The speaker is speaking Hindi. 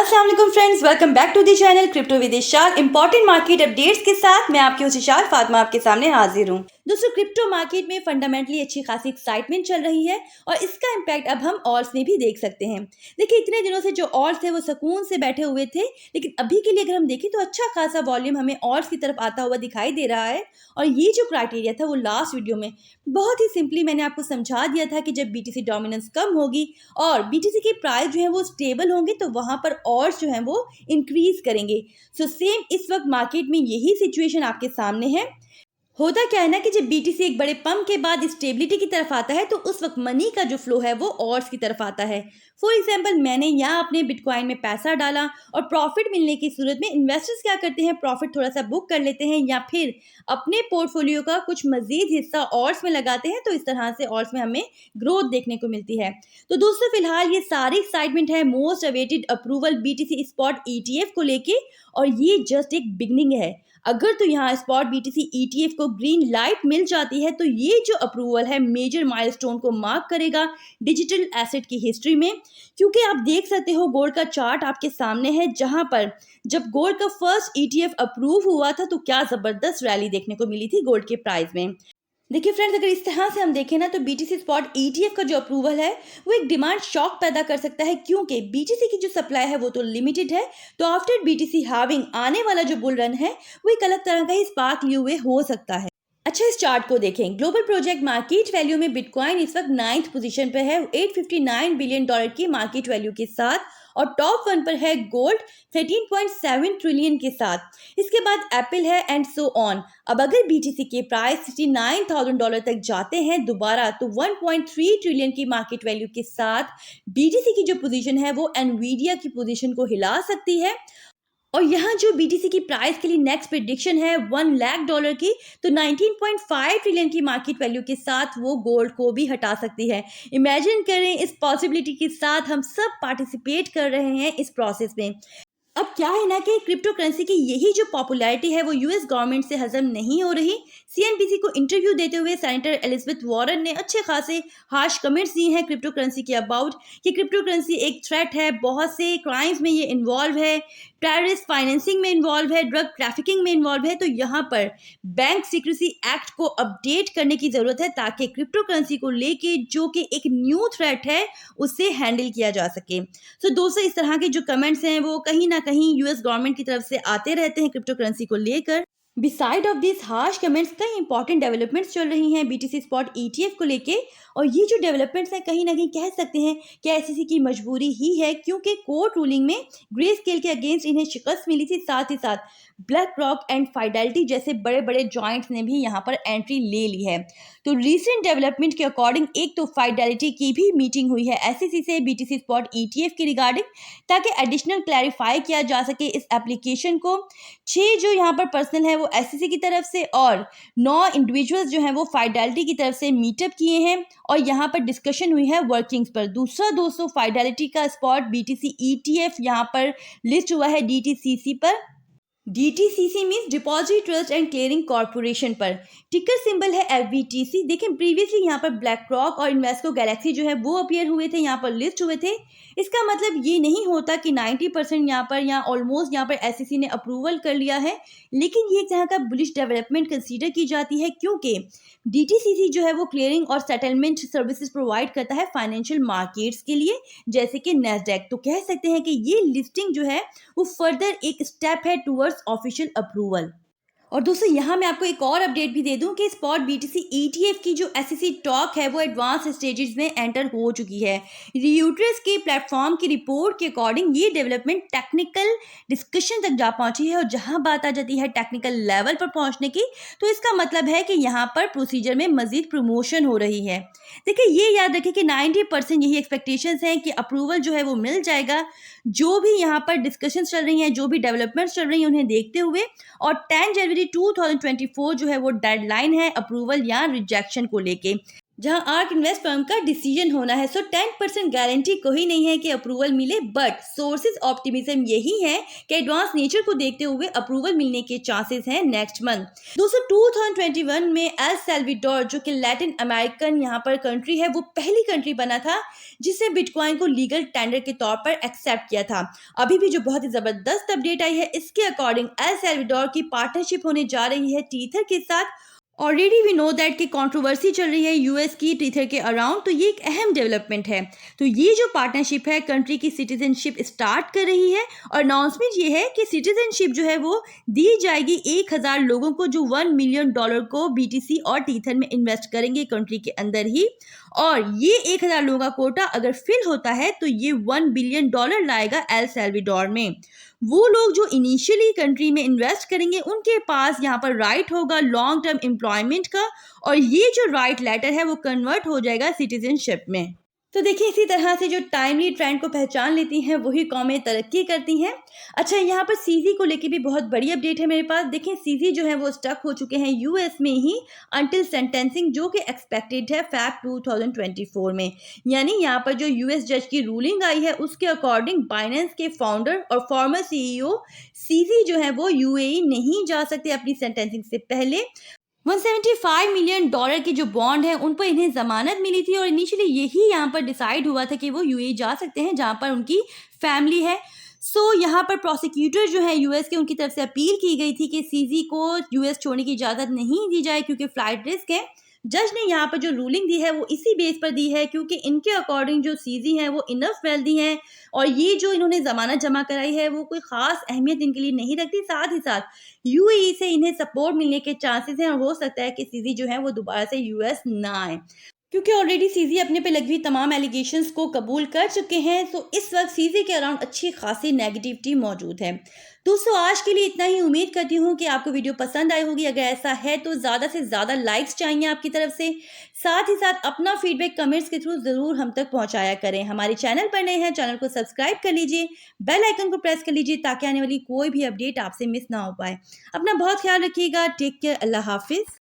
अस्सलाम वालेकुम friends, welcome back to the channel crypto with Ishar. Important market updates के साथ मैं आपकी होस्ट इशार फातिमा आपके सामने हाजिर हूँ। दोस्तों, क्रिप्टो मार्केट में फंडामेंटली अच्छी खासी एक्साइटमेंट चल रही है और इसका इम्पैक्ट अब हम ऑल्ट्स में भी देख सकते हैं। देखिए, इतने दिनों से जो ऑल्ट्स थे वो सुकून से बैठे हुए थे, लेकिन अभी के लिए अगर हम देखें तो अच्छा खासा वॉल्यूम हमें ऑल्ट्स की तरफ आता हुआ दिखाई दे रहा है। और ये जो क्राइटेरिया था वो लास्ट वीडियो में बहुत ही सिंपली मैंने आपको समझा दिया था कि जब बीटीसी डोमिनेंस कम होगी और बीटीसी की प्राइस जो है वो स्टेबल होंगे तो वहां पर और जो है वो इंक्रीज करेंगे। सो सेम इस वक्त मार्केट में यही सिचुएशन आपके सामने है। होता क्या है ना कि जब बीटीसी एक बड़े पंप के बाद स्टेबिलिटी की तरफ आता है तो उस वक्त मनी का जो फ्लो है वो ऑर्स की तरफ आता है। फॉर एग्जांपल, मैंने यहाँ अपने बिटकॉइन में पैसा डाला और प्रॉफिट मिलने की सूरत में इन्वेस्टर्स क्या करते हैं, प्रॉफिट थोड़ा सा बुक कर लेते हैं या फिर अपने पोर्टफोलियो का कुछ मजीद हिस्सा ऑर्स में लगाते हैं। तो इस तरह से ऑर्स में हमें ग्रोथ देखने को मिलती है। तो दोस्तों, फिलहाल ये सारी एक्साइटमेंट है most awaited approval BTC spot ETF को लेके, और ये जस्ट एक बिगनिंग है। अगर तो यहाँ स्पॉट बीटीसी ईटीएफ को ग्रीन लाइट मिल जाती है तो ये जो अप्रूवल है मेजर माइलस्टोन को मार्क करेगा डिजिटल एसेट की हिस्ट्री में। क्योंकि आप देख सकते हो गोल्ड का चार्ट आपके सामने है, जहां पर जब गोल्ड का फर्स्ट ईटीएफ अप्रूव हुआ था तो क्या जबरदस्त रैली देखने को मिली थी गोल्ड के प्राइस में। देखिए फ्रेंड्स, अगर इस तरह से हम देखें ना तो बीटीसी स्पॉट ईटीएफ का जो अप्रूवल है वो एक डिमांड शॉक पैदा कर सकता है, क्योंकि बीटीसी की जो सप्लाई है वो तो लिमिटेड है। तो आफ्टर बीटीसी हार्विंग आने वाला जो बुल रन है वो एक अलग तरह का ही स्पार्क लिए हुए हो सकता है। अच्छा, इस चार्ट को देखें। ग्लोबल प्रोजेक्ट मार्केट वैल्यू में बिटकॉइन इस वक्त 9th पोजीशन पर है $859 बिलियन की मार्केट वैल्यू के साथ, और टॉप 1 पर है गोल्ड 13.7 ट्रिलियन के साथ। इसके बाद एप्पल है एंड सो ऑन। अब अगर बीटीसी के प्राइस $69,000 तक जाते हैं दोबारा तो 1.3 ट्रिलियन की मार्केट वैल्यू के साथ बीटीसी की जो पोजीशन है वो एनवीडिया की पोजीशन को हिला सकती है। और यहाँ जो बीटीसी की प्राइस के लिए नेक्स्ट प्रेडिक्शन है $1 लाख की, तो 19.5 ट्रिलियन की मार्केट वैल्यू के साथ वो गोल्ड को भी हटा सकती है। इमेजिन करें, इस पॉसिबिलिटी के साथ हम सब पार्टिसिपेट कर रहे हैं इस प्रोसेस में। अब क्या है ना कि क्रिप्टो करेंसी की यही जो पॉपुलैरिटी है वो यूएस गवर्नमेंट से हजम नहीं हो रही। सीएनबीसी को इंटरव्यू देते हुए सेनेटर एलिजाबेथ वारन ने अच्छे खासे हार्श कमेंट्स दिए हैं क्रिप्टो करेंसी के अबाउट, कि क्रिप्टो करेंसी एक थ्रेट है, बहुत से क्राइम्स में ये इन्वॉल्व है, टेररिस्ट फाइनेंसिंग में इन्वॉल्व है, ड्रग ट्रैफिकिंग में इन्वॉल्व है। तो यहाँ पर बैंक सीक्रेसी एक्ट को अपडेट करने की जरूरत है ताकि क्रिप्टो करेंसी को लेके जो कि एक न्यू थ्रेट है उसे हैंडल किया जा सके। तो दोस्तों, इस तरह के जो कमेंट्स हैं वो कहीं ना कहीं यूएस गवर्नमेंट की तरफ से आते रहते हैं क्रिप्टो करेंसी को लेकर। Beside of this harsh comments कई इंपॉर्टेंट डेवलपमेंट्स चल रही हैं बीटीसी स्पॉट ईटीएफ को लेके, और ये जो डेवलपमेंट्स हैं कहीं ना कहीं कह सकते हैं कि एसईसी की मजबूरी ही है, क्योंकि कोर्ट रूलिंग में ग्रे स्केल के अगेंस्ट इन्हें शिकस्त मिली थी। साथ ही साथ ब्लैक रॉक एंड फाइडेलिटी जैसे बड़े बड़े जॉइंट्स ने भी यहाँ पर एंट्री ले ली है। तो रिसेंट डेवलपमेंट के अकॉर्डिंग एक तो फाइडेलिटी की भी मीटिंग हुई है एसईसी से बीटीसी स्पॉट ईटीएफ की रिगार्डिंग, ताकि एडिशनल क्लैरिफाई किया जा सके इस एप्लीकेशन को। 6 जो यहाँ पर पर्सनल है वो एसईसी की तरफ से और 9 इंडिविजुअल्स जो हैं वो फाइडेलिटी की तरफ से मीटअप किए हैं, और यहाँ पर डिस्कशन हुई है वर्किंग्स पर। दूसरा दोस्तों, फाइडेलिटी का स्पॉट बीटीसी ईटीएफ यहाँ पर लिस्ट हुआ है डीटीसीसी पर। DTCC means deposit trust and clearing corporation पर। टिकर सिंबल है एफबीटीसी। देखें, प्रीवियसली यहाँ पर ब्लैक रॉक और इन्वेस्को गैलेक्सी जो है वो अपीयर हुए थे, यहाँ पर लिस्ट हुए थे। इसका मतलब ये नहीं होता कि 90% यहाँ पर या ऑलमोस्ट यहाँ पर एसईसी ने अप्रूवल कर लिया है, लेकिन ये एक तरह का बुलिश डेवलपमेंट कंसीडर की जाती है, क्योंकि डीटीसीसी जो है वो क्लियरिंग और सेटलमेंट सर्विसेज प्रोवाइड करता है फाइनेंशियल मार्केट्स के लिए, जैसे कि नैस्डैक। तो कह सकते हैं कि ये लिस्टिंग जो है वो फर्दर एक स्टेप है टूवर्ड्स ऑफिशियल अप्रूवल। और दोस्तों, यहाँ मैं आपको एक और अपडेट भी दे दूं कि स्पॉट बीटीसी ईटीएफ की जो एसईसी टॉक है वो एडवांस स्टेजेस में एंटर हो चुकी है। रियूटर्स के प्लेटफॉर्म की रिपोर्ट के अकॉर्डिंग ये डेवलपमेंट टेक्निकल डिस्कशन तक जा पहुंची है, और जहां बात आ जाती है टेक्निकल लेवल पर पहुंचने की तो इसका मतलब है कि यहाँ पर प्रोसीजर में मजीद प्रमोशन हो रही है। देखिए, ये याद रखें कि 90% यही एक्सपेक्टेशंस हैं कि अप्रूवल जो है वो मिल जाएगा। जो भी यहाँ पर डिस्कशन चल रही हैं, जो भी डेवलपमेंट्स चल रही हैं उन्हें देखते हुए, और 10 जनवरी 2024 जो है वो डेडलाइन है अप्रूवल या रिजेक्शन को लेके। जहां आर्क इन्वेस्ट फर्म का डिसीजन होना है। सो 10% गारंटी कोई नहीं है कि अप्रूवल मिले, बट सोर्सेज ऑप्टिमिज्म यही है कि एडवांस नेचर को देखते हुए अप्रूवल मिलने के चांसेस हैं नेक्स्ट मंथ। दोस्तों 2021 में एल सल्वाडोर, जो कि लैटिन अमेरिकन यहाँ पर कंट्री है, वो पहली कंट्री बना था जिसने बिटकॉइन को लीगल टेंडर के तौर पर एक्सेप्ट किया था। अभी भी जो बहुत ही जबरदस्त अपडेट आई है, इसके अकॉर्डिंग एल सल्वाडोर की पार्टनरशिप होने जा रही है टीथर के साथ। ऑलरेडी वी नो दैट कि कंट्रोवर्सी चल रही है यूएस की टीथर के अराउंड, तो ये एक अहम डेवलपमेंट है। तो ये जो पार्टनरशिप है कंट्री की सिटीजनशिप स्टार्ट कर रही है, और अनाउंसमेंट ये है कि सिटीजनशिप जो है वो दी जाएगी 1000 लोगों को जो $1 मिलियन को बीटीसी और टीथर में इन्वेस्ट करेंगे कंट्री के अंदर ही। और ये 1000 लोगों का कोटा अगर फिल होता है तो ये $1 बिलियन लाएगा एल सल्वाडोर में। वो लोग जो इनिशियली कंट्री में इन्वेस्ट करेंगे उनके पास यहाँ पर राइट होगा लॉन्ग टर्म एम्प्लॉयमेंट का, और ये जो राइट लेटर है वो कन्वर्ट हो जाएगा सिटीजनशिप में। तो देखिए इसी तरह से जो टाइमली ट्रेंड को पहचान लेती हैं वही कौमें तरक्की करती हैं। अच्छा, यहाँ पर सीजी को लेके भी बहुत बड़ी अपडेट है मेरे पास। देखिए सीजी जो है वो स्टक हो चुके हैं यूएस में ही अंटिल सेंटेंसिंग, जो कि एक्सपेक्टेड है फेब 2024 में। यानी यहाँ पर जो यूएस जज की रूलिंग आई है उसके अकॉर्डिंग बाइनेंस के फाउंडर और फॉर्मर सीईओ सीजी जो है वो यूएई नहीं जा सकते अपनी सेंटेंसिंग से पहले। $175 मिलियन की जो बॉन्ड है उन पर इन्हें जमानत मिली थी, और इनिशियली यही यहाँ पर डिसाइड हुआ था कि वो यूएई जा सकते हैं जहाँ पर उनकी फैमिली है। सो यहाँ पर प्रोसिक्यूटर जो है यूएस के, उनकी तरफ से अपील की गई थी कि सीजी को यूएस छोड़ने की इजाज़त नहीं दी जाए क्योंकि फ्लाइट रिस्क है। जज ने यहाँ पर जो रूलिंग दी है वो इसी बेस पर दी है क्योंकि इनके अकॉर्डिंग जो सीजी हैं वो इनफ वेल्दी हैं, और ये जो इन्होंने जमानत जमा कराई है वो कोई खास अहमियत इनके लिए नहीं रखती। साथ ही साथ यूएई से इन्हें सपोर्ट मिलने के चांसेस हैं, और हो सकता है कि सीजी जो है वो दोबारा से यूएस ना आए क्योंकि ऑलरेडी सीजी अपने पे लगी हुई तमाम एलिगेशंस को कबूल कर चुके हैं। तो इस वक्त सीजी के अराउंड अच्छी खासी नेगेटिविटी मौजूद है। दोस्तों आज के लिए इतना ही। उम्मीद करती हूँ कि आपको वीडियो पसंद आई होगी। अगर ऐसा है तो ज़्यादा से ज़्यादा लाइक्स चाहिए आपकी तरफ से। साथ ही साथ अपना फीडबैक कमेंट्स के थ्रू ज़रूर हम तक पहुँचाया करें। हमारे चैनल पर नए हैं, चैनल को सब्सक्राइब कर लीजिए, बेल आइकन को प्रेस कर लीजिए ताकि आने वाली कोई भी अपडेट आपसे मिस ना हो पाए। अपना बहुत ख्याल रखिएगा। Take care. अल्लाह हाफिज़।